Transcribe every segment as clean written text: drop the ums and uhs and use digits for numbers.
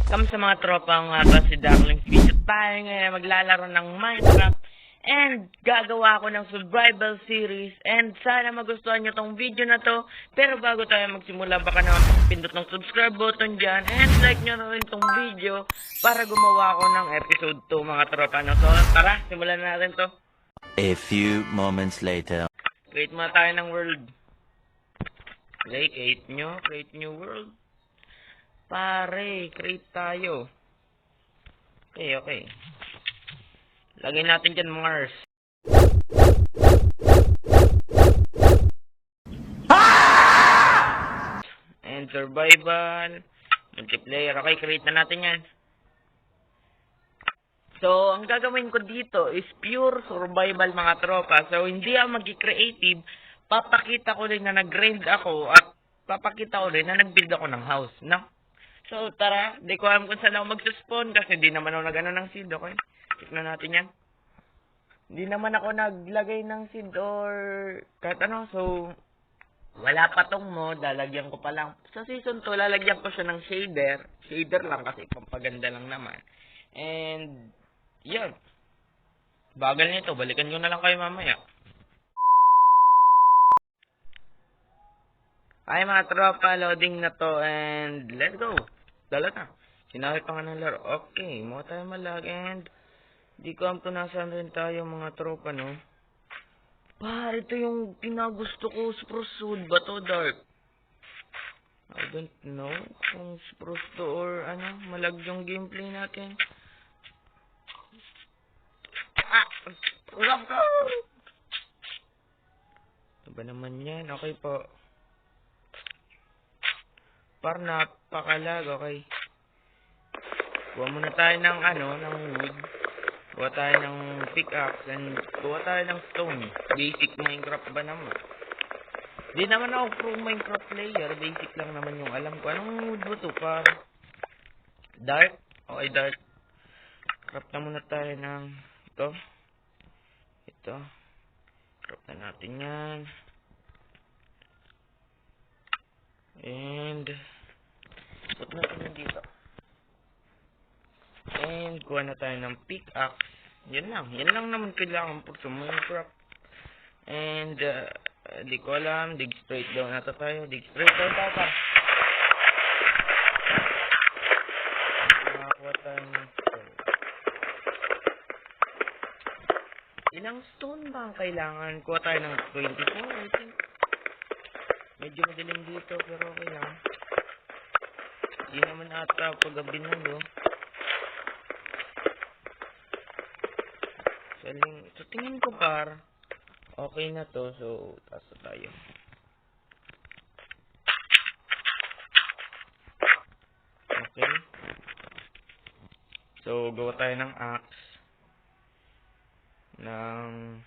Welcome sa mga tropang si Darling Fish. Tayo ngayon maglalaro ng Minecraft and gagawa ako ng survival series and sana magustuhan nyo tong video na to. Pero bago tayo magsimula, baka naman pindot ng subscribe button dyan and like nyo na rin tong video para gumawa ako ng episode 2 mga tropa. No? So tara, simulan na natin to. A few moments later. Create muna tayo ng world. Okay, create new world. Pare, create tayo. Okay. Lagay natin dyan Mars. And survival. Multiplayer. Okay, create na natin yan. So, ang gagawin ko dito is pure survival mga tropa. So, hindi ako mag-creative. Papakita ko rin na nag-grind ako at papakita ko rin na nag-build ako ng house, no? So, tara. Di ko alam kung saan ako mag-spawn kasi di naman ako nag-ano ng seed, okay? Tignan natin yan. Di naman ako naglagay ng seed or kahit ano. So, wala pa tong mod. Lalagyan ko pa lang. Sa season 2, lalagyan ko siya ng shader. Shader lang kasi pampaganda lang naman. And, yan. Bagal nito. Balikan ko na lang kayo mamaya. Ay mga tropa, loading na to and let's go. Dala na. Sinabi pa nga ng laro. Okay, mo tayo malag and di ko alam kung nasaan rin tayo mga tropa, no? Pare, ito yung pinagusto ko. Spruce wood ba to, Dark? I don't know kung spruce to or ano, malag yung gameplay natin. Ulap ka! Ito ba naman yan? Okay po. Par napakalag, okay. Kuha muna tayo ng ng wood. Kuha tayo ng pickaxe and kuha tayo ng stone. Basic Minecraft ba naman? Di naman ako pro Minecraft player. Basic lang naman yung alam ko. Anong wood ba to, par? Dark? Okay, dark. Craft na muna tayo ng ito. Craft na natin yan. And put natin yun dito. And kuha na tayo ng pickaxe. Yan lang naman kailangan po sa Minecraft. And di ko alam, dig straight down na tayo. Dig straight down tayo pa. Makakuha tayo ng stone. Ilang stone ba ang kailangan? Kuha tayo ng 24 I think. Medyo madilim dito pero okay lang. Hindi naman ata paggabi na no. So tingin ko par okay na to. So taas na tayo. Okay. So gawa tayo ng axe, ng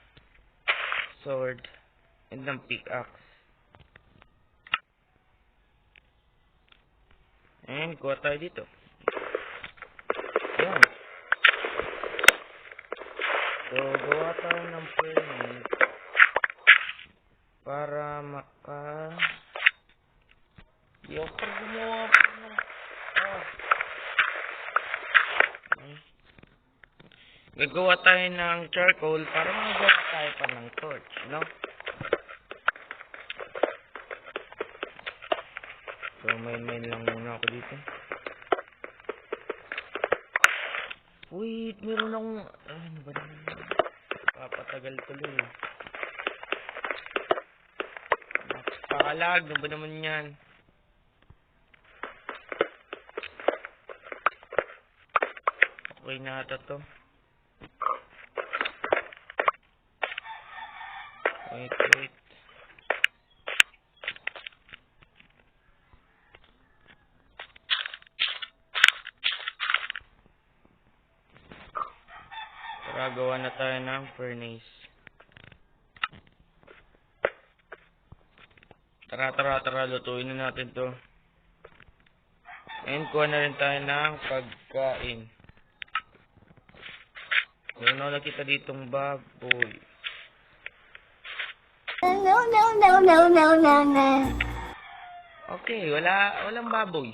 sword, and ng pickaxe. And kuha tayo dito. Yan. So, gawa tayo ng furnace para di ako gumawa pa ng gagawa tayo ng charcoal para magawa tayo pa ng torch, no? So, main lang muna ako dito. Wait, meron akong ano ba naman? Papatagal tuloy. Napakalag, ano ba naman yan? Okay na ata to. Wait. Gawa na tayo ng furnace. Tara, lutuin na natin to. And kuha na rin tayo ng pagkain. Meron ako nakita ditong baboy. No. Okay, walang baboy.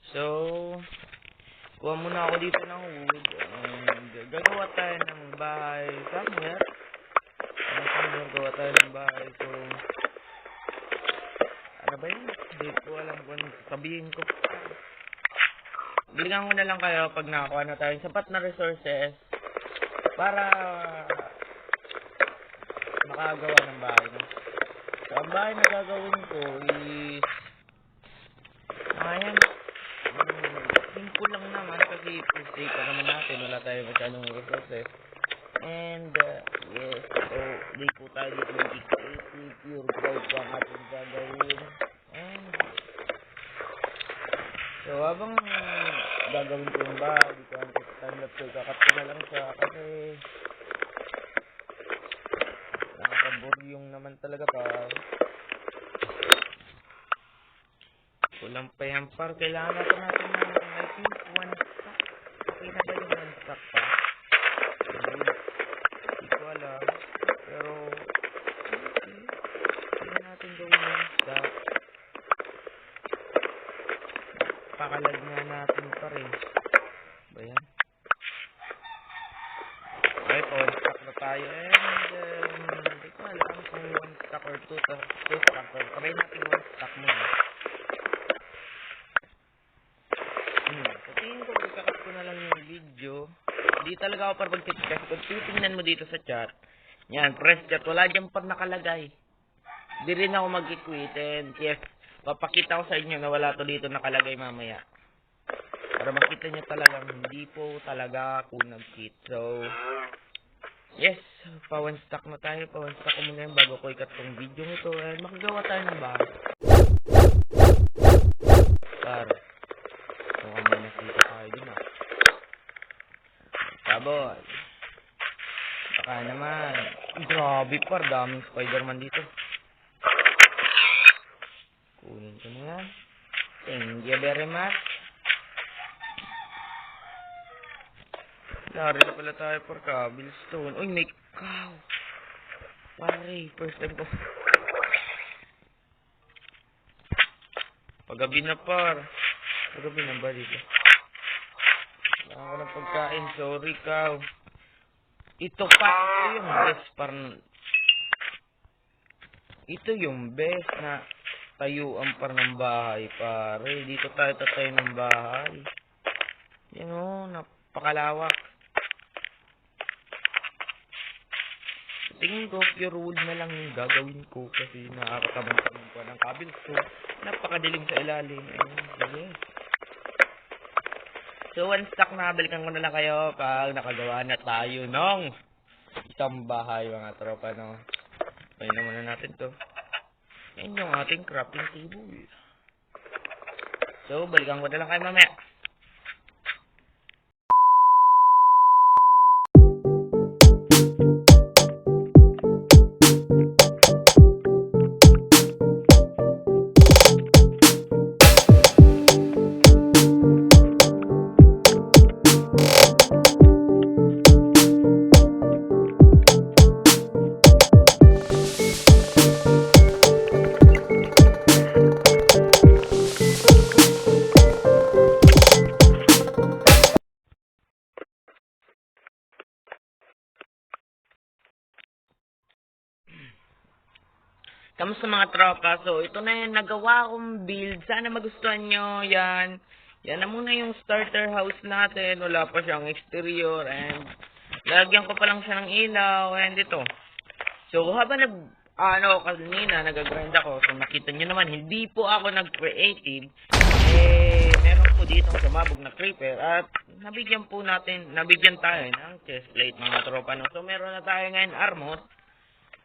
So, kuha muna ako dito ng wood and gagawa tayo ng bahay somewhere. Gawa tayo ng bahay. So, ano ba yun? Hindi ko alam kung sabihin ko. Bigyan ko na lang kayo pag nakakuha na tayo sapat na resources para makagawa ng bahay. No? So, ang bahay na gagawin ko is ayan. Simple lang naman kasi first day pa naman natin. Wala tayo masyadong resources. And, yes. So, di po tayo dito mag-creative. Pure gold po ang ating gagawin. And, so, habang gagawin ko yung bahay, di ko ang time-lapse ko. Kakat ko na lang siya kasi nakakaburyong naman talaga pa. Kulang pa yan par. Kailangan natin ng I think one stack. Okay na ba yung one stack pa? Hindi ko alam. Pero kailangan natin gawin one stack. Pakalag nga natin pa rin. Ba yan? Okay po, one stack na tayo. And hindi ko alam kung one stack or two stack. Try natin one stack muna. Hindi talaga ako para pag-tip kasi kung titingnan mo dito sa chat, yan, press chat, wala dyan pa nakalagay. Hindi rin ako mag-quit and yes, papakita ko sa inyo na wala to dito nakalagay mamaya. Para makita nyo talagang hindi po talaga ako nag-quit. So, yes, pa-one stack na tayo. Pa-one stack ko muna yan bago ko ikat tong video nito and makagawa tayo ng bahay. Para, mukhang may nakita tayo din ah. Sabon. Baka naman. Grabe par, daming Spider-Man dito. Kunin ko na yan. Thank you very much. Narito pala tayo par cobblestone. Uy, may cow. Pare, first time ko. Paggabi na par. Paggabi na ba dito? Ako ng pagkain, sorry cow. Ito pa, ito yung best ito yung best na tayuan par ng bahay pare. Dito tayo tatayo ng bahay. Yan o, napakalawak. Tingin ko, pure wood na lang yung gagawin ko kasi nakakatabang-tabang ko ng cobblestone. Napakadilim sa ilalim. Yes. So, one stack na, balikan ko na lang kayo pag nakagawa na tayo ng isang bahay, mga tropa, no? Pwede na muna natin to. Yan yung ating crafting table. So, balikan ko na lang kayo mamaya. Kamusta mga tropa? So, ito na yung nagawa kong build. Sana magustuhan nyo. Yan. Yan na muna yung starter house natin. Wala pa siyang exterior. And, lagyan ko pa lang siya ng ilaw. And ito. So, habang kanina, nag-grind ako. So, nakita nyo naman, hindi po ako nag-creative. Meron po dito sumabog na creeper. At, nabigyan tayo ng chestplate mga tropa. No? So, meron na tayo ngayon armor.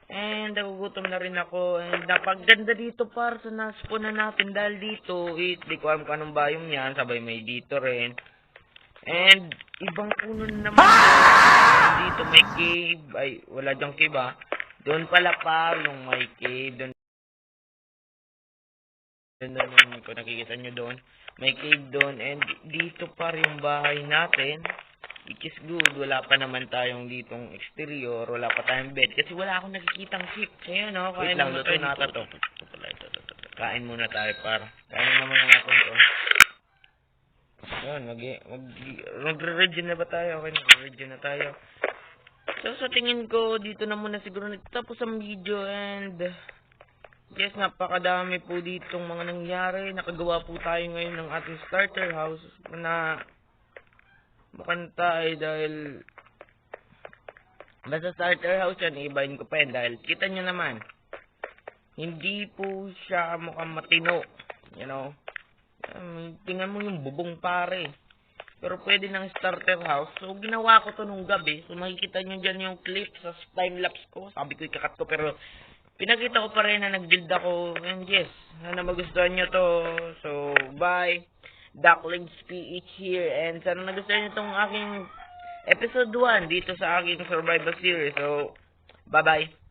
And nagugutom na rin ako. And napaganda dito par sa naspo na natin. Dahil dito, di ko alam kung anong biome yan. Sabay may dito rin. And ibang puno naman. Dito may cave. Ay, wala dyang cave ah. Doon pala par yung may cave. Doon kung nakikita nyo doon. May cave doon. And dito par yung bahay natin. Which is good. Wala pa naman tayong ditong exterior. Wala pa tayong bed. Kasi wala akong nakikitang ship. Kaya no, kain muna tayo nata to. Kain muna tayo par. Kain naman natin to. Ayun, magre-review na ba tayo? Okay, magre-review na tayo. So, sa tingin ko, dito na muna siguro tapos ang video and yes, napakadami po ditong mga nangyari. Nakagawa po tayo ngayon ng ating starter house na mukhang tayo dahil basta starter house yan, ibahin ko pa yan dahil kita nyo naman, hindi po siya mukhang matino, you know. Tingnan mo yung bubong pare. Pero pwede ng starter house. So, ginawa ko to nung gabi. So, makikita nyo dyan yung clip sa time-lapse ko. Sabi ko ikakat ko, pero pinakita ko pa rin na nag-build ako. And yes, sana magustuhan nyo to. So, bye. Ducklings PH here. And sana nagustuhan nyo tong aking episode 1 dito sa aking survival series. So, bye-bye.